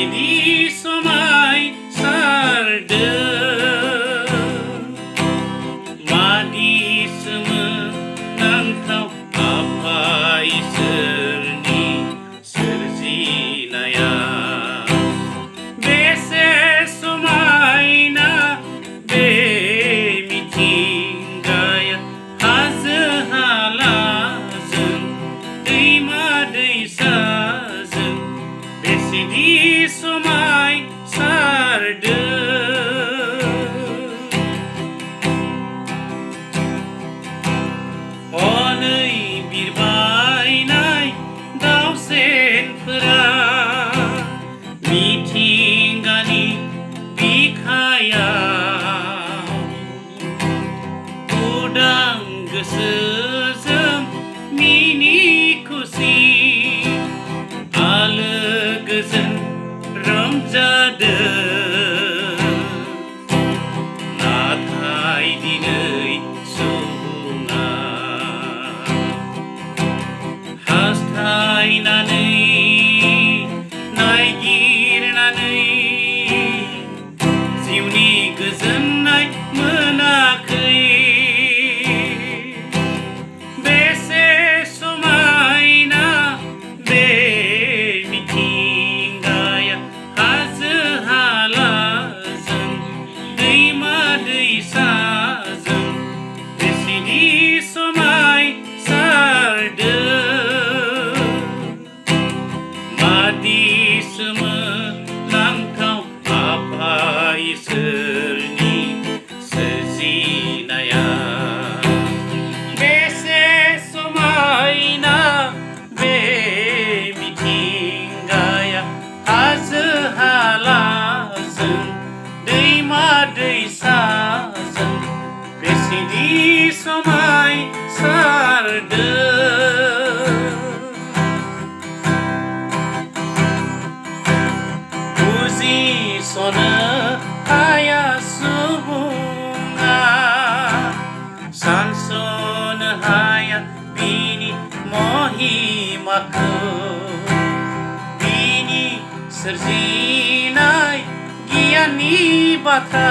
बेसेदि समायसारदों मादि सोमोनांथाव आफा इसोरनि सोरजिनाया बेसे समायना बे मिथिंगाया हाजो हालाजों दैमा दैसाजों बेसेदि समायसारदों हनै बिरबायनाय दावसेनफोरा मिथिंगानि बिखायाव उदां गोसोजों मिनि खुसि आलो गोजोन रंजादों नाथाय दिनै सुबुङा हास्थायनानै नायगिरनानै जिउनि गोजोननाय मोनाखै बेसे समायना बे मिथिंगाया हाजो हालाजों दैमा दैसाजों बेसेदि समायसारदों मादि सोमोनांथाव आफा इसोरनि सोरजिनाया बेसे समायना बे मिथिंगाया हाजो हालाजों दैमा दैसाजों बेसेदि समायसारदों बुजिस'नो हाया सुबुङा सानस'नो हाया बिनि महिमाखौ बिनि सोरजिनाय गियाननि बाथ्रा